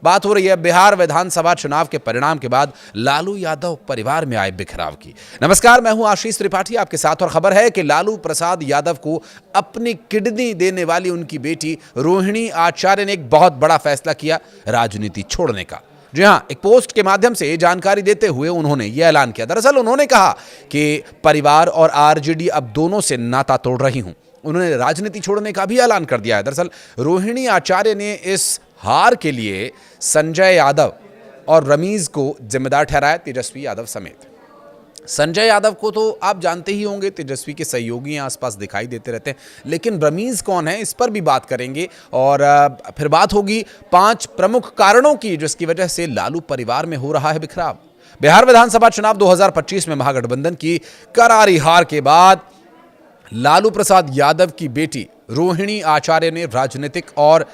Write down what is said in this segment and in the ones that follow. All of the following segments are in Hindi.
बात हो रही है बिहार विधानसभा चुनाव के परिणाम के बाद लालू यादव परिवार में आए बिखराव की। नमस्कार, मैं हूं आशीष त्रिपाठी आपके साथ और खबर है कि लालू प्रसाद यादव को अपनी किडनी देने वाली उनकी बेटी रोहिणी आचार्य ने एक बहुत बड़ा फैसला किया, राजनीति छोड़ने का। जी हां, एक पोस्ट के माध्यम से जानकारी देते हुए उन्होंने यह ऐलान किया। दरअसल उन्होंने कहा कि परिवार और आरजेडी अब दोनों से नाता तोड़ रही हूं। उन्होंने राजनीति छोड़ने का भी ऐलान कर दिया है। दरअसल रोहिणी आचार्य ने इस हार के लिए संजय यादव और रमीज को जिम्मेदार ठहराया, तेजस्वी यादव समेत। संजय यादव को तो आप जानते ही होंगे, तेजस्वी के सहयोगी आसपास दिखाई देते रहते हैं, लेकिन रमीज कौन है इस पर भी बात करेंगे। और फिर बात होगी 5 प्रमुख कारणों की जिसकी वजह से लालू परिवार में हो रहा है बिखराव। बिहार विधानसभा चुनाव 2025 में महागठबंधन की करारी हार के बाद लालू प्रसाद यादव की बेटी रोहिणी आचार्य ने राजनीतिक और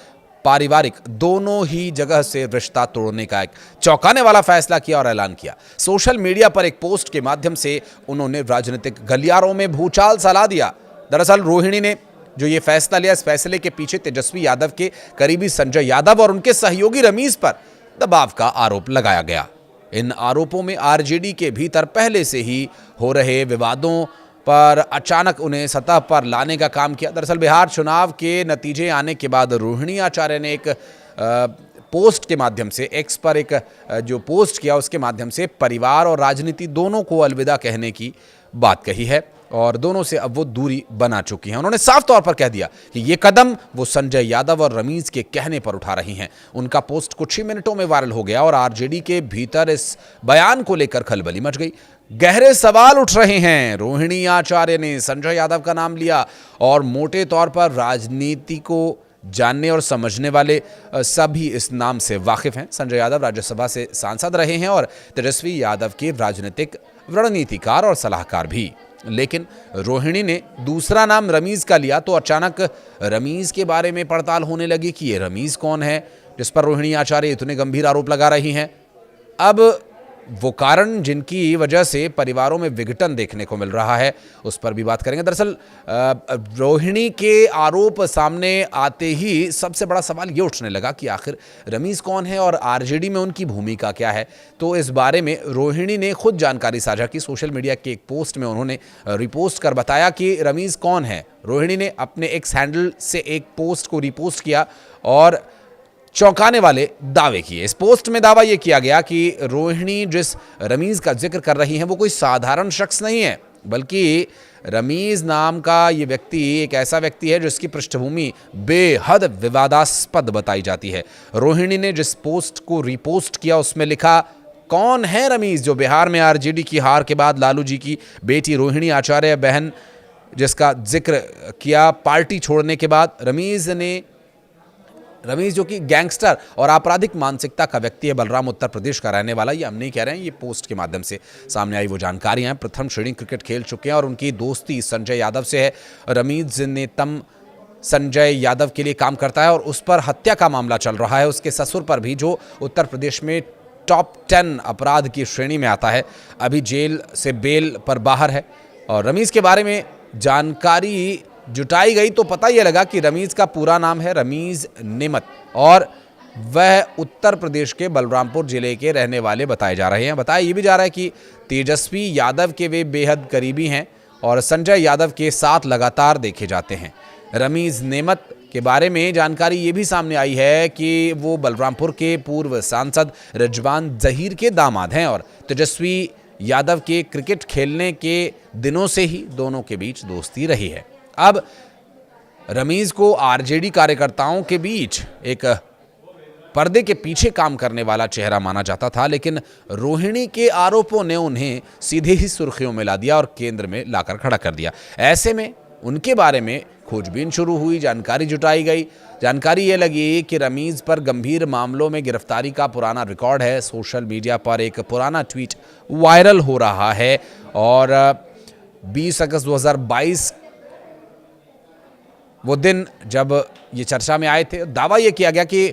पारिवारिक दोनों ही जगह से रिश्ता तोड़ने का एक चौंकाने वाला फैसला किया और ऐलान किया। सोशल मीडिया पर एक पोस्ट के माध्यम से उन्होंने राजनीतिक गलियारों में भूचाल सा दिया। दरअसल रोहिणी ने जो ये फैसला लिया, इस फैसले के पीछे तेजस्वी यादव के करीबी संजय यादव और उनके सहयोगी रमीज पर दबाव का आरोप लगाया गया। इन आरोपों में आरजेडी के भीतर पहले से ही हो रहे विवादों पर अचानक उन्हें सतह पर लाने का काम किया। दरअसल बिहार चुनाव के नतीजे आने के बाद रोहिणी आचार्य ने एक पोस्ट के माध्यम से, एक्स पर एक जो पोस्ट किया उसके माध्यम से परिवार और राजनीति दोनों को अलविदा कहने की बात कही है और दोनों से अब वो दूरी बना चुकी हैं। उन्होंने साफ तौर पर कह दिया कि ये कदम वो संजय यादव और रमीज के कहने पर उठा रही हैं। उनका पोस्ट कुछ ही मिनटों में वायरल हो गया और आरजेडी के भीतर इस बयान को लेकर खलबली मच गई। गहरे सवाल उठ रहे हैं। रोहिणी आचार्य ने संजय यादव का नाम लिया और मोटे तौर पर राजनीति को जानने और समझने वाले सभी इस नाम से वाकिफ हैं। संजय यादव राज्यसभा से सांसद रहे हैं और तेजस्वी यादव के राजनीतिक रणनीतिकार और सलाहकार भी। लेकिन रोहिणी ने दूसरा नाम रमीज का लिया तो अचानक रमीज के बारे में पड़ताल होने लगी कि ये रमीज कौन है जिस पर रोहिणी आचार्य इतने गंभीर आरोप लगा रही हैं। अब वो कारण जिनकी वजह से परिवारों में विघटन देखने को मिल रहा है उस पर भी बात करेंगे। दरअसल रोहिणी के आरोप सामने आते ही सबसे बड़ा सवाल ये उठने लगा कि आखिर रमीज कौन है और आरजेडी में उनकी भूमिका क्या है। तो इस बारे में रोहिणी ने खुद जानकारी साझा की। सोशल मीडिया के एक पोस्ट में उन्होंने रिपोस्ट कर बताया कि रमीज कौन है। रोहिणी ने अपने एक्स हैंडल से एक पोस्ट को रिपोस्ट किया और चौंकाने वाले दावे किए। इस पोस्ट में दावा यह किया गया कि रोहिणी जिस रमीज का जिक्र कर रही हैं वो कोई साधारण शख्स नहीं है, बल्कि रमीज नाम का ये व्यक्ति एक ऐसा व्यक्ति है जिसकी पृष्ठभूमि बेहद विवादास्पद बताई जाती है। रोहिणी ने जिस पोस्ट को रिपोस्ट किया उसमें लिखा, कौन है रमीज जो बिहार में आरजेडी की हार के बाद लालू जी की बेटी रोहिणी आचार्य बहन जिसका जिक्र किया पार्टी छोड़ने के बाद। रमीज जो कि गैंगस्टर और आपराधिक मानसिकता का व्यक्ति है, बलराम उत्तर प्रदेश का रहने वाला। ये हम नहीं कह रहे हैं, ये पोस्ट के माध्यम से सामने आई वो जानकारियां हैं। प्रथम श्रेणी क्रिकेट खेल चुके हैं और उनकी दोस्ती संजय यादव से है। रमीज ने तम संजय यादव के लिए काम करता है और उस पर हत्या का मामला चल रहा है, उसके ससुर पर भी, जो उत्तर प्रदेश में टॉप 10 अपराध की श्रेणी में आता है, अभी जेल से बेल पर बाहर है। और रमीज के बारे में जानकारी जुटाई गई तो पता यह लगा कि रमीज का पूरा नाम है रमीज नेमत और वह उत्तर प्रदेश के बलरामपुर जिले के रहने वाले बताए जा रहे हैं। बताया यह भी जा रहा है कि तेजस्वी यादव के वे बेहद करीबी हैं और संजय यादव के साथ लगातार देखे जाते हैं। रमीज नेमत के बारे में जानकारी ये भी सामने आई है कि वो बलरामपुर के पूर्व सांसद रिजवान जहीर के दामाद हैं और तेजस्वी यादव के क्रिकेट खेलने के दिनों से ही दोनों के बीच दोस्ती रही है। अब रमीज को आरजेडी कार्यकर्ताओं के बीच एक पर्दे के पीछे काम करने वाला चेहरा माना जाता था, लेकिन रोहिणी के आरोपों ने उन्हें सीधे ही सुर्खियों में ला दिया और केंद्र में लाकर खड़ा कर दिया। ऐसे में उनके बारे में खोजबीन शुरू हुई, जानकारी जुटाई गई। जानकारी ये लगी कि रमीज पर गंभीर मामलों में गिरफ्तारी का पुराना रिकॉर्ड है। सोशल मीडिया पर एक पुराना ट्वीट वायरल हो रहा है और 20 अगस्त 2022 वो दिन जब ये चर्चा में आए थे, दावा ये किया गया कि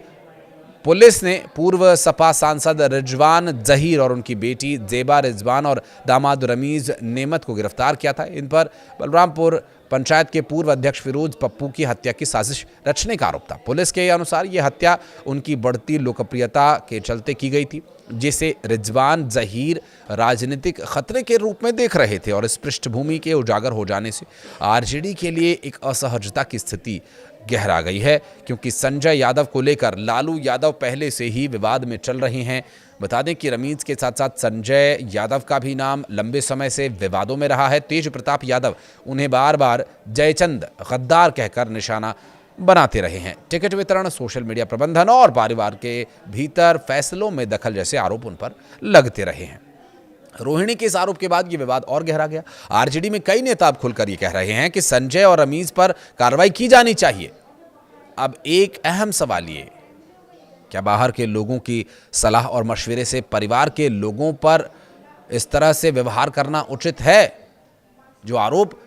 पुलिस ने पूर्व सपा सांसद रिजवान जहीर और उनकी बेटी जेबा रिजवान और दामाद रमीज नेमत को गिरफ्तार किया था। इन पर बलरामपुर पंचायत के पूर्व अध्यक्ष फिरोज पप्पू की हत्या की साजिश रचने का आरोप था। पुलिस के अनुसार यह हत्या उनकी बढ़ती लोकप्रियता के चलते की गई थी, जिसे रिजवान जहीर राजनीतिक खतरे के रूप में देख रहे थे और इस पृष्ठभूमि के उजागर हो जाने से आरजेडी के लिए एक असहजता की स्थिति गहरा गई है, क्योंकि संजय यादव को लेकर लालू यादव पहले से ही विवाद में चल रहे हैं। बता दें कि रमीज के साथ साथ संजय यादव का भी नाम लंबे समय से विवादों में रहा है। तेज प्रताप यादव उन्हें बार बार जयचंद गद्दार कहकर निशाना बनाते रहे हैं। टिकट वितरण, सोशल मीडिया प्रबंधन और परिवार के भीतर फैसलों में दखल जैसे आरोप उन पर लगते रहे हैं। रोहिणी के इस आरोप के बाद ये विवाद और गहरा गया। आरजेडी में कई नेता अब खुलकर ये कह रहे हैं कि संजय और रमीज पर कार्रवाई की जानी चाहिए। अब एक अहम सवाल ये, क्या बाहर के लोगों की सलाह और मशवरे से परिवार के लोगों पर इस तरह से व्यवहार करना उचित है? जो आरोप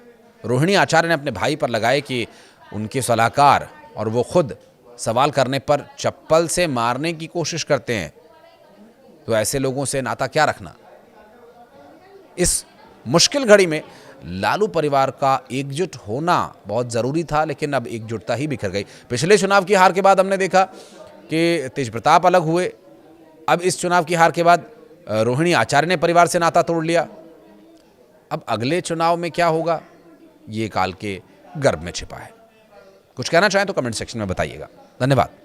रोहिणी आचार्य ने अपने भाई पर लगाए कि उनके सलाहकार और वो खुद सवाल करने पर चप्पल से मारने की कोशिश करते हैं, तो ऐसे लोगों से नाता क्या रखना? इस मुश्किल घड़ी में लालू परिवार का एकजुट होना बहुत ज़रूरी था, लेकिन अब एकजुटता ही बिखर गई। पिछले चुनाव की हार के बाद हमने देखा कि तेज प्रताप अलग हुए। अब इस चुनाव की हार के बाद रोहिणी आचार्य ने परिवार से नाता तोड़ लिया। अब अगले चुनाव में क्या होगा, ये काल के गर्भ में छिपा है। कुछ कहना चाहें तो कमेंट सेक्शन में बताइएगा। धन्यवाद।